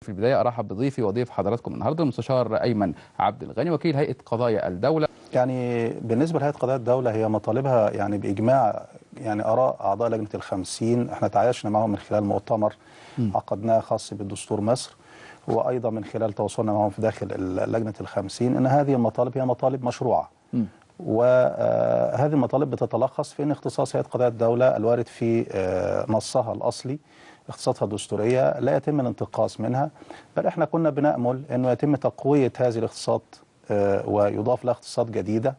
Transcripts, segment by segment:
في البداية أرحب بضيفي وضيف حضراتكم النهاردة المستشار أيمن عبد الغني وكيل هيئة قضايا الدولة. يعني بالنسبة لهيئة قضايا الدولة هي مطالبها بإجماع أراء أعضاء لجنة ال50. احنا تعايشنا معهم من خلال مؤتمر عقدناه خاص بالدستور مصر، وأيضا من خلال تواصلنا معهم في داخل لجنة ال50 أن هذه المطالب هي مطالب مشروعة. وهذه المطالب بتتلخص في أن اختصاص هيئة قضايا الدولة الوارد في نصها الأصلي اختصاصها الدستورية لا يتم الانتقاص منها، بل احنا كنا بنأمل أنه يتم تقوية هذه الاختصاصات ويضاف لها اختصاصات جديدة.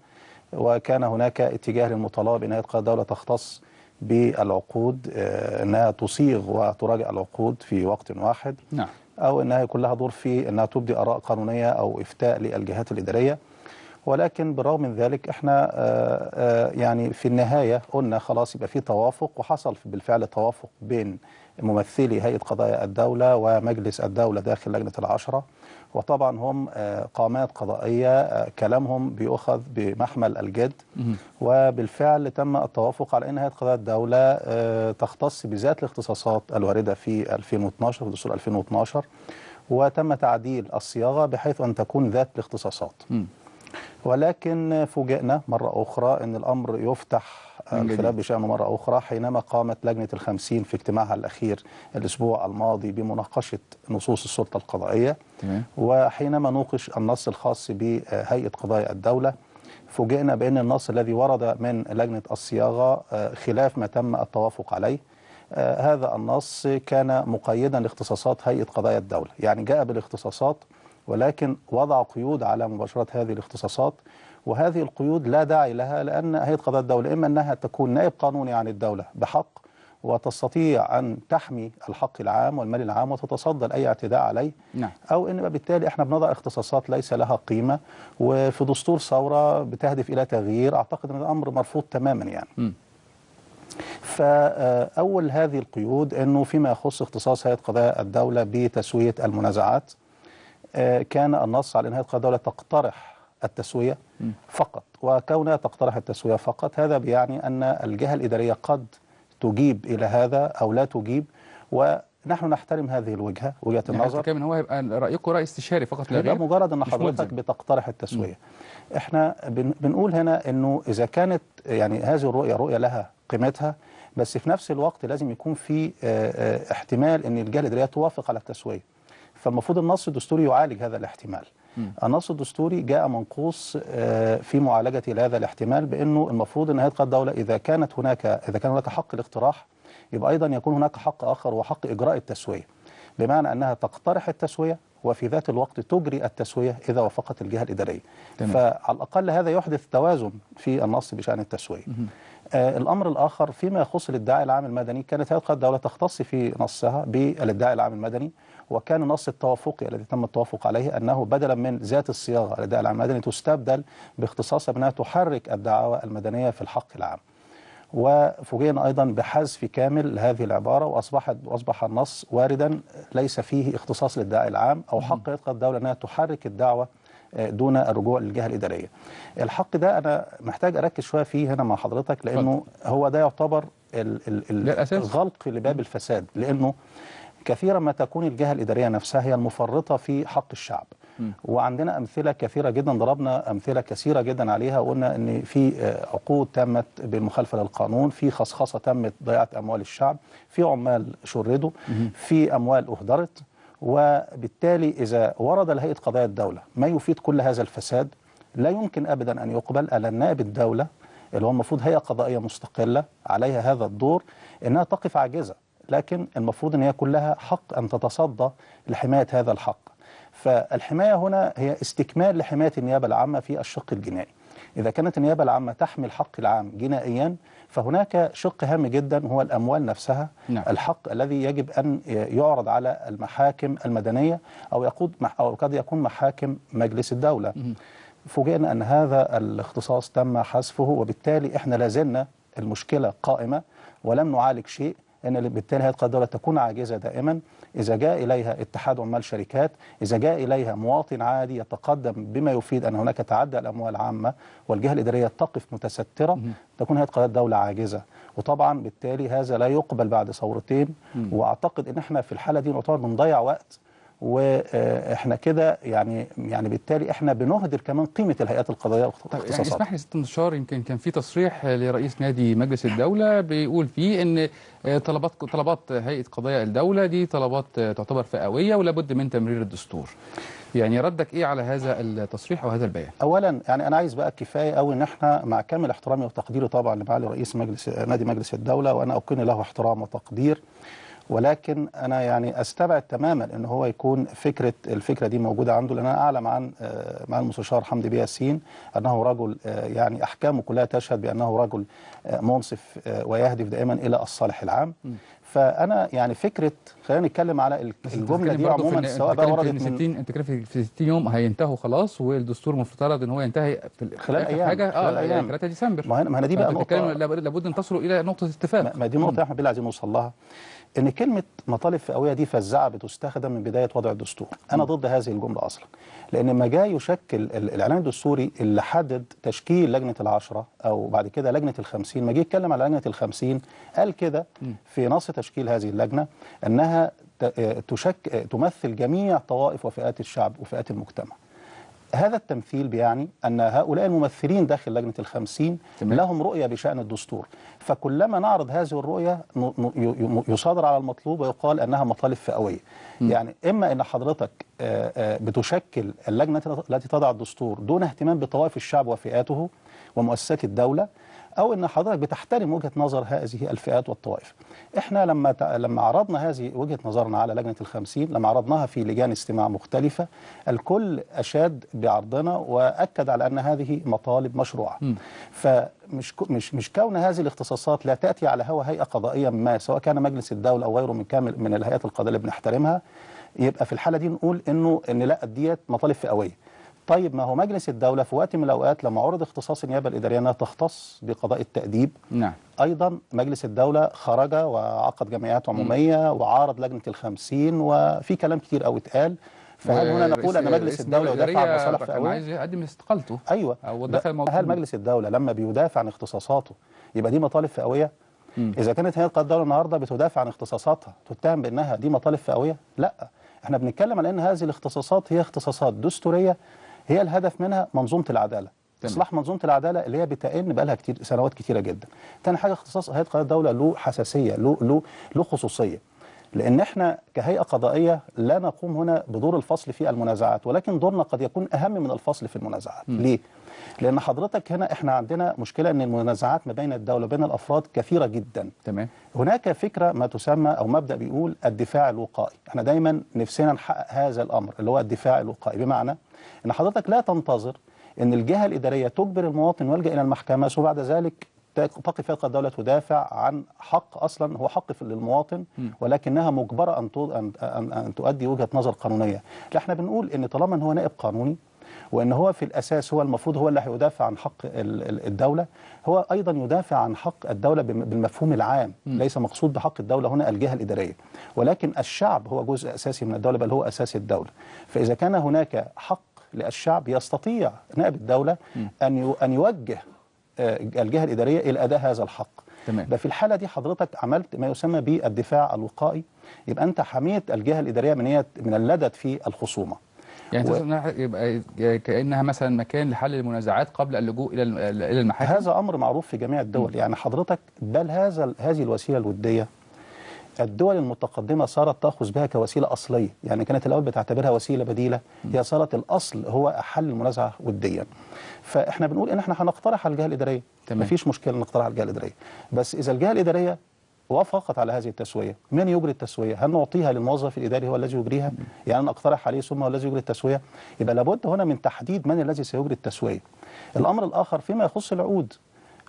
وكان هناك اتجاه للمطالبة بأن هيئة قضايا الدولة تختص بالعقود، أنها تصيغ وتراجع العقود في وقت واحد. نعم. أو أنها يكون لها دور في أنها تبدي آراء قانونية أو إفتاء للجهات الإدارية. ولكن بالرغم من ذلك احنا في النهاية قلنا خلاص يبقى في توافق، وحصل بالفعل توافق بين ممثلي هيئة قضايا الدولة ومجلس الدولة داخل لجنة العشرة. وطبعا هم قامات قضائية كلامهم بيؤخذ بمحمل الجد. وبالفعل تم التوافق على أن هيئة قضايا الدولة تختص بذات الاختصاصات الواردة في 2012 في دستور 2012، وتم تعديل الصياغة بحيث أن تكون ذات الاختصاصات. ولكن فوجئنا مرة أخرى أن الأمر يفتح الخلاف بشأنه مرة أخرى حينما قامت لجنة ال50 في اجتماعها الأخير الأسبوع الماضي بمناقشة نصوص السلطة القضائية. وحينما نوقش النص الخاص بهيئة قضايا الدولة فوجئنا بأن النص الذي ورد من لجنة الصياغة خلاف ما تم التوافق عليه. هذا النص كان مقيدا لاختصاصات هيئة قضايا الدولة، يعني جاء بالاختصاصات ولكن وضع قيود على مباشرة هذه الاختصاصات. وهذه القيود لا داعي لها، لأن هيئة قضايا الدولة إما أنها تكون نائب قانوني عن الدولة بحق وتستطيع أن تحمي الحق العام والمال العام وتتصدى لأي اعتداء عليه. نعم. أو إن بالتالي إحنا بنضع اختصاصات ليس لها قيمة، وفي دستور ثورة بتهدف إلى تغيير. أعتقد أن الأمر مرفوض تماما فأول هذه القيود أنه فيما يخص اختصاص هيئة قضايا الدولة بتسوية المنازعات، كان النص على أن هيئة قضايا الدولة تقترح التسوية فقط. وكونها تقترح التسوية فقط هذا بيعني أن الجهة الإدارية قد تجيب إلى هذا أو لا تجيب، ونحن نحترم هذه وجهة النظر. كمان هو هيبقى رأيكم رأي استشاري فقط لا غير، مجرد أن حضرتك بتقترح التسوية. احنا بنقول هنا أنه إذا كانت هذه الرؤية لها قيمتها، بس في نفس الوقت لازم يكون في احتمال أن الجهة الإدارية توافق على التسوية. فالمفروض النص الدستوري يعالج هذا الاحتمال. النص الدستوري جاء منقوص في معالجة هذا الاحتمال، بأنه المفروض أن هيئة قضايا الدولة إذا كان هناك حق الاقتراح، يبقى أيضا يكون هناك حق آخر وحق إجراء التسوية، بمعنى أنها تقترح التسوية وفي ذات الوقت تجري التسوية إذا وافقت الجهة الإدارية. فعلى الأقل هذا يحدث توازن في النص بشأن التسوية. الأمر الآخر فيما يخص الادعاء العام المدني، كانت هيئة قضايا الدولة تختص في نصها بالادعاء العام المدني، وكان النص التوافقي الذي تم التوافق عليه أنه بدلا من ذات الصياغة الادعاء العام المدني تستبدل باختصاصها بأنها تحرك الدعاوى المدنية في الحق العام. وفوجئنا أيضا بحذف كامل هذه العبارة، وأصبح النص واردا ليس فيه اختصاص للادعاء العام أو حق هيئة قضايا الدولة أنها تحرك الدعوة دون الرجوع للجهة الإدارية. الحق ده أنا محتاج أركز شوية فيه هنا مع حضرتك، لأنه هو ده يعتبر الغلق لباب الفساد، لأنه كثيرا ما تكون الجهة الإدارية نفسها هي المفرطة في حق الشعب. وعندنا أمثلة كثيرة جدا، ضربنا أمثلة كثيرة جدا عليها، وقلنا أن في عقود تمت بالمخالفة للقانون، في خصخصة تمت ضياعة أموال الشعب، في عمال شردوا، في أموال أهدرت. وبالتالي إذا ورد لهيئة قضايا الدولة ما يفيد كل هذا الفساد، لا يمكن أبدا أن يقبل على النائب الدولة اللي هو المفروض هيئة قضائية مستقلة عليها هذا الدور أنها تقف عاجزة، لكن المفروض أن هي كلها حق أن تتصدى لحماية هذا الحق. فالحماية هنا هي استكمال لحماية النيابة العامة في الشق الجنائي. إذا كانت النيابة العامة تحمي الحق العام جنائيا، فهناك شق هام جدا هو الأموال نفسها. نعم. الحق الذي يجب أن يعرض على المحاكم المدنية أو قد يكون محاكم مجلس الدولة. فوجئنا أن هذا الاختصاص تم حذفه، وبالتالي إحنا لازلنا المشكلة قائمة ولم نعالج شيء. أن بالتالي هيئة قضايا الدولة تكون عاجزة دائما. إذا جاء إليها اتحاد عمال شركات، إذا جاء إليها مواطن عادي يتقدم بما يفيد أن هناك تعدى الأموال عامة والجهة الإدارية تقف متسترة، تكون هيئة قضايا الدولة عاجزة. وطبعا بالتالي هذا لا يقبل بعد ثورتين. وأعتقد أن احنا في الحالة دي نعتبر بنضيع وقت واحنا كده يعني بالتالي احنا بنهدر كمان قيمه الهيئات القضائيه طيب يعني واختصاصاتها. اسمح لي ست انتشار، يمكن كان في تصريح لرئيس نادي مجلس الدولة بيقول فيه ان طلبات هيئة قضايا الدولة دي طلبات تعتبر فئوية ولا بد من تمرير الدستور. يعني ردك ايه على هذا التصريح او هذا البيان؟ اولا يعني انا عايز بقى كفايه قوي ان احنا مع كامل احترامي وتقديري طبعا لمعالي رئيس نادي مجلس الدوله، وانا اكن له احترام وتقدير، ولكن انا يعني استبعد تماما ان هو يكون الفكره دي موجوده عنده، لان انا اعلم عن مع المستشار حمدي بيه ياسين انه رجل يعني احكامه كلها تشهد بانه رجل منصف ويهدف دائما الى الصالح العام. فانا يعني فكره، خلينا نتكلم على الجمله دي عموما سواء بقى وردت من انت كده في 60 يوم هينتهوا خلاص، والدستور مفترض ان هو ينتهي في خلال ايام حاجه خلال ايام 3 ديسمبر. ما انا دي بقى نقطه لابد ان تصلوا الى نقطه اتفاق. ما دي نقطه احنا عايزين نوصل لها، ان كلمه مطالب فئويه دي فزعه بتستخدم من بدايه وضع الدستور. انا ضد هذه الجمله اصلا، لان ما جاء يشكل الاعلان الدستوري اللي حدد تشكيل لجنه العشره او بعد كده لجنه ال50، ما جه يتكلم على لجنه ال50 قال كده في نص تشكيل هذه اللجنه انها تمثل جميع طوائف وفئات الشعب وفئات المجتمع. هذا التمثيل بيعني أن هؤلاء الممثلين داخل لجنة ال50 لهم رؤية بشأن الدستور، فكلما نعرض هذه الرؤية يصادر على المطلوب ويقال أنها مطالب فئوية. يعني إما أن حضرتك بتشكل اللجنة التي تضع الدستور دون اهتمام بطوائف الشعب وفئاته ومؤسسات الدولة، أو أن حضرتك بتحترم وجهة نظر هذه الفئات والطوائف. إحنا لما عرضنا هذه وجهة نظرنا على لجنة ال50، لما عرضناها في لجان استماع مختلفة، الكل أشاد بعرضنا وأكد على أن هذه مطالب مشروعة. فمش مش كون هذه الاختصاصات لا تأتي على هوى هيئة قضائية ما، سواء كان مجلس الدولة أو غيره من الهيئات القضائية اللي بنحترمها، يبقى في الحالة دي نقول إن لا ديت مطالب فئوية. طيب ما هو مجلس الدولة في وقت من الأوقات لما عرض اختصاص النيابة الإدارية أنها تختص بقضاء التأديب، نعم، أيضا مجلس الدولة خرج وعقد جمعيات عمومية وعارض لجنة ال50 وفي كلام كتير قوي اتقال. فهل هنا نقول أن مجلس الدولة يدافع عن مصالح فئوية؟ عايز يقدم استقالته. أيوه، هل مجلس الدولة لما بيدافع عن اختصاصاته يبقى دي مطالب فئوية؟ إذا كانت هيئة قضاء الدولة النهارده بتدافع عن اختصاصاتها تتهم بأنها دي مطالب فئوية؟ لا، احنا بنتكلم على أن هذه الاختصاصات هي اختصاصات دستورية، هي الهدف منها منظومة العدالة. إصلاح منظومة العدالة اللي هي بتئن بقى لها سنوات كتيرة جدا. تاني حاجة، اختصاص هيئة قضاء الدولة له حساسية، له خصوصية، لأن احنا كهيئة قضائية لا نقوم هنا بدور الفصل في المنازعات، ولكن دورنا قد يكون أهم من الفصل في المنازعات. ليه؟ لأن حضرتك هنا احنا عندنا مشكلة أن المنازعات ما بين الدولة وبين الأفراد كثيرة جدا. تمام. هناك فكرة ما تسمى أو مبدأ بيقول الدفاع الوقائي. احنا دايما نفسنا نحقق هذا الأمر اللي هو الدفاع الوقائي، بمعنى أن حضرتك لا تنتظر أن الجهة الإدارية تجبر المواطن يلجأ إلى المحكمة ثم بعد ذلك تقف هيئة الدولة تدافع عن حق أصلا هو حق للمواطن، ولكنها مجبرة أن تؤدي وجهة نظر قانونية. لا، احنا بنقول أن طالما أن هو نائب قانوني وأن هو في الأساس هو المفروض هو اللي هيدافع عن حق الدولة، هو أيضا يدافع عن حق الدولة بالمفهوم العام. ليس مقصود بحق الدولة هنا الجهة الإدارية، ولكن الشعب هو جزء أساسي من الدولة، بل هو أساس الدولة. فإذا كان هناك حق للشعب يستطيع نائب الدولة أن يوجه الجهة الإدارية إلى أداء هذا الحق. تمام. ده في الحالة دي حضرتك عملت ما يسمى بالدفاع الوقائي، يبقى أنت حميت الجهة الإدارية من اللدد في الخصومة. يعني يبقى كأنها مثلا مكان لحل المنازعات قبل اللجوء إلى المحاكم. هذا أمر معروف في جميع الدول. يعني حضرتك بل هذه الوسيلة الودية الدول المتقدمة صارت تأخذ بها كوسيلة أصلية، يعني كانت الأول بتعتبرها وسيلة بديلة، هي صارت الأصل هو حل المنازعة وديا. فإحنا بنقول إن إحنا هنقترح على الجهة الإدارية، مفيش مشكلة نقترح على الجهة الإدارية، بس إذا الجهة الإدارية وافقت على هذه التسوية، من يجري التسوية؟ هل نعطيها للموظف الإداري هو الذي يجريها؟ يعني أنا أقترح عليه ثم هو الذي يجري التسوية؟ يبقى لابد هنا من تحديد من الذي سيجري التسوية. الأمر الآخر فيما يخص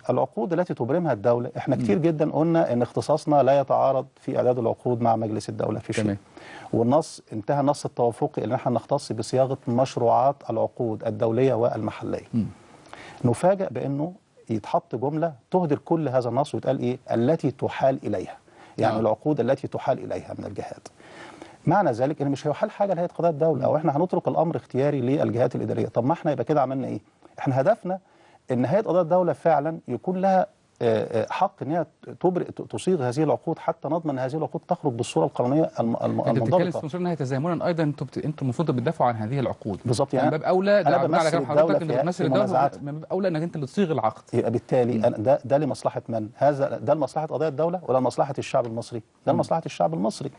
العقود التي تبرمها الدولة، احنا كتير جدا قلنا ان اختصاصنا لا يتعارض في اعداد العقود مع مجلس الدولة في شيء. والنص انتهى النص التوافقي ان احنا نختص بصياغة مشروعات العقود الدولية والمحلية. نفاجأ بانه يتحط جملة تهدر كل هذا النص ويتقال ايه؟ التي تحال اليها، يعني العقود التي تحال اليها من الجهات. معنى ذلك ان مش هيحال حاجة لهيئة قضاء الدولة، او احنا هنترك الامر اختياري للجهات الادارية. طب ما احنا يبقى كده عملنا ايه؟ احنا هدفنا ان هيئة قضاء الدولة فعلا يكون لها حق ان هي تصيغ هذه العقود حتى نضمن ان هذه العقود تخرج بالصوره القانونيه انت بتتكلم المنضبطه. في انها تزامنا ايضا، انتوا المفروض بتدافعوا عن هذه العقود بالظبط. يعني من باب اولى، انا بمثل الدوله في منازعات، من باب اولى انك انت اللي تصيغ العقد. يبقى بالتالي ده لمصلحه من؟ ده لمصلحه قضايا الدوله ولا لمصلحه الشعب المصري؟ ده لمصلحه الشعب المصري.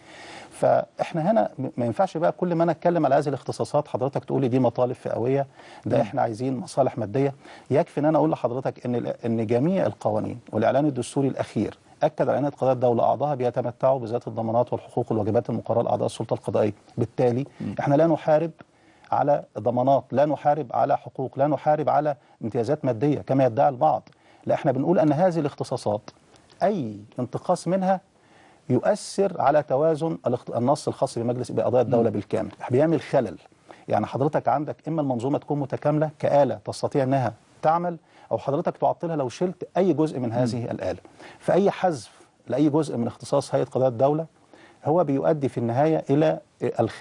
فاحنا هنا ما ينفعش بقى كل ما انا اتكلم على هذه الاختصاصات حضرتك تقولي دي مطالب فئويه، ده احنا عايزين مصالح ماديه. يكفي ان انا اقول لحضرتك ان جميع القوانين والاعلان الدستوري الاخير اكد على ان قضايا الدوله اعضائها بيتمتعوا بذات الضمانات والحقوق والواجبات المقرره لاعضاء السلطه القضائيه. بالتالي احنا لا نحارب على ضمانات، لا نحارب على حقوق، لا نحارب على امتيازات ماديه كما يدعي البعض. لا، احنا بنقول ان هذه الاختصاصات اي انتقاص منها يؤثر على توازن النص الخاص بقضايا الدوله بالكامل، بيعمل خلل. يعني حضرتك عندك اما المنظومه تكون متكامله كآلة تستطيع انها تعمل، او حضرتك تعطلها لو شلت اي جزء من هذه الآلة. فاي حذف لاي جزء من اختصاص هيئه قضايا الدوله هو بيؤدي في النهايه الى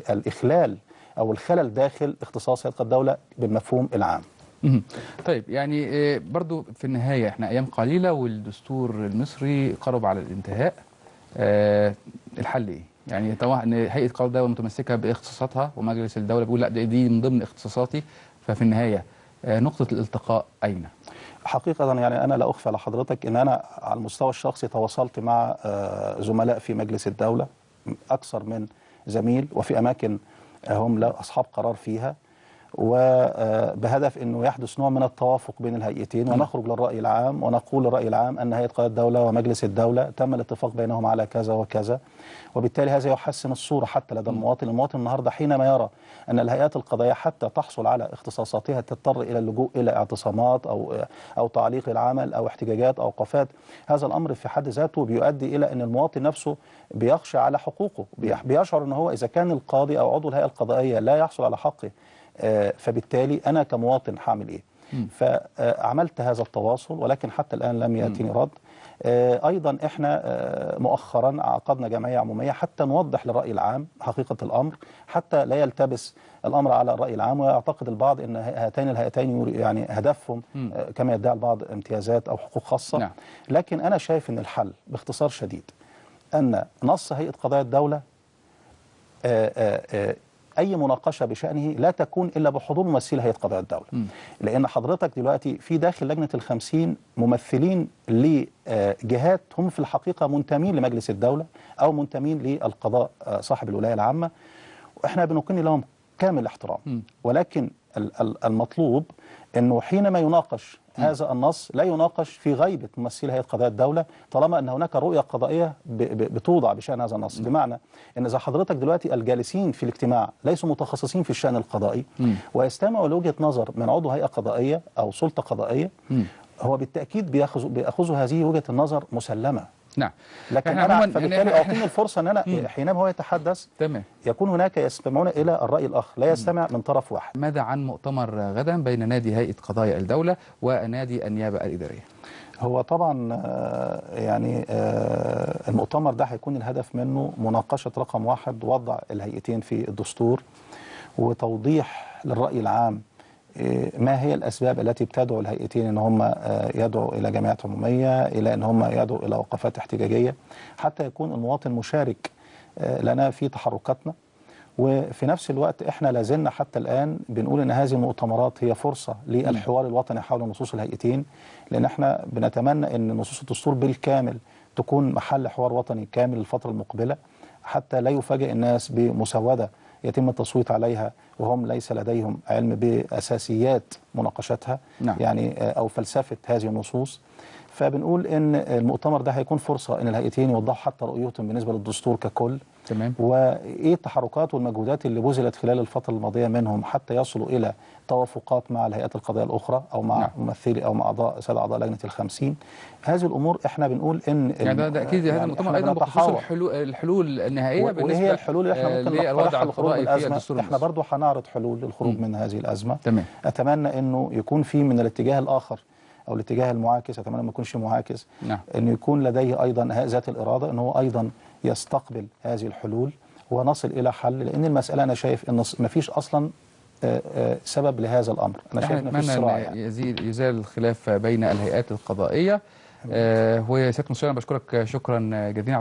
الاخلال او الخلل داخل اختصاص هيئه الدوله بالمفهوم العام. طيب يعني برضو في النهايه احنا ايام قليله والدستور المصري قرب على الانتهاء. الحل ايه؟ يعني طبعا ان هيئه قضاء الدوله متمسكه باختصاصاتها ومجلس الدوله بيقول لا دي من ضمن اختصاصاتي، ففي النهايه نقطه الالتقاء اين؟ حقيقه يعني انا لا اخفي على حضرتك ان انا على المستوى الشخصي تواصلت مع زملاء في مجلس الدوله اكثر من زميل، وفي اماكن هم اصحاب قرار فيها، وبهدف انه يحدث نوع من التوافق بين الهيئتين ونخرج للرأي العام ونقول للرأي العام ان هيئة قضاء الدولة ومجلس الدولة تم الاتفاق بينهم على كذا وكذا، وبالتالي هذا يحسن الصورة حتى لدى المواطن. المواطن النهارده حينما يرى ان الهيئات القضائية حتى تحصل على اختصاصاتها تضطر الى اللجوء الى اعتصامات او تعليق العمل او احتجاجات او اوقافات، هذا الامر في حد ذاته بيؤدي الى ان المواطن نفسه بيخشى على حقوقه، بيشعر ان هو اذا كان القاضي او عضو الهيئة القضائية لا يحصل على حقه، فبالتالي أنا كمواطن هعمل إيه؟ فعملت هذا التواصل ولكن حتى الآن لم يأتيني رد. أيضا إحنا مؤخرا عقدنا جمعية عمومية حتى نوضح للرأي العام حقيقة الأمر، حتى لا يلتبس الأمر على الرأي العام ويعتقد البعض أن هاتين الهيئتين يعني هدفهم كما يدعي البعض امتيازات أو حقوق خاصة. نعم. لكن أنا شايف أن الحل باختصار شديد أن نص هيئة قضايا الدولة أي مناقشة بشأنه لا تكون إلا بحضور ممثلي هيئة قضاء الدولة. لأن حضرتك دلوقتي في داخل لجنة ال50 ممثلين لجهات هم في الحقيقة منتمين لمجلس الدولة أو منتمين للقضاء صاحب الولاية العامة، وإحنا بنكن لهم كامل الاحترام. ولكن المطلوب أنه حينما يناقش هذا النص لا يناقش في غيبة ممثلي هيئة قضاء الدولة، طالما أن هناك رؤية قضائية بتوضع بشأن هذا النص. بمعنى أن إذا حضرتك دلوقتي الجالسين في الاجتماع ليسوا متخصصين في الشأن القضائي ويستمعوا لوجهة نظر من عضو هيئة قضائية أو سلطة قضائية، هو بالتأكيد بيأخذوا هذه وجهة النظر مسلمة. نعم. لكن أنا فبالتالي أعطيني الفرصة أن أنا حينما هو يتحدث تمام يكون هناك يستمعون إلى الرأي الآخر، لا يستمع من طرف واحد. ماذا عن مؤتمر غدا بين نادي هيئة قضايا الدولة ونادي النيابة الإدارية؟ هو طبعا يعني المؤتمر ده هيكون الهدف منه مناقشة رقم 1 وضع الهيئتين في الدستور وتوضيح للرأي العام ما هي الأسباب التي بتدعو الهيئتين أن هم يدعوا إلى جمعيات عمومية، إلى أن هم يدعوا إلى وقفات احتجاجية، حتى يكون المواطن مشارك لنا في تحركاتنا. وفي نفس الوقت احنا لازلنا حتى الآن بنقول ان هذه المؤتمرات هي فرصة للحوار الوطني حول نصوص الهيئتين، لان احنا بنتمنى ان نصوص الدستور بالكامل تكون محل حوار وطني كامل الفترة المقبلة، حتى لا يفاجئ الناس بمسودة يتم التصويت عليها وهم ليس لديهم علم بأساسيات مناقشتها. نعم. يعني أو فلسفة هذه النصوص. فبنقول ان المؤتمر ده هيكون فرصة ان الهيئتين يوضحوا حتى رؤيتهم بالنسبة للدستور ككل. تمام. وايه التحركات والمجهودات اللي بذلت خلال الفترة الماضية منهم حتى يصلوا الى توافقات مع الهيئات القضائية الأخرى او مع ممثلي او مع سادة اعضاء لجنة ال50. هذه الامور احنا بنقول ان يعني ده اكيد هذا المؤتمر ايضا بخصوص الحلول النهائية بالنسبة وهي الحلول اللي احنا ممكن نقترحها للخروج من الازمة. احنا برضو هنعرض حلول للخروج من هذه الازمة. تمام. اتمنى انه يكون في من الاتجاه الاخر او الاتجاه المعاكس، اتمنى ما يكونش معاكس. نعم. انه يكون لديه ايضا ذات الاراده ان هو ايضا يستقبل هذه الحلول ونصل الى حل، لان المساله انا شايف ان ما فيش اصلا سبب لهذا الامر. انا شايف ان في صراع يزال الخلاف بين الهيئات القضائيه وسيادة المستشار أنا بشكرك شكرا جزيلا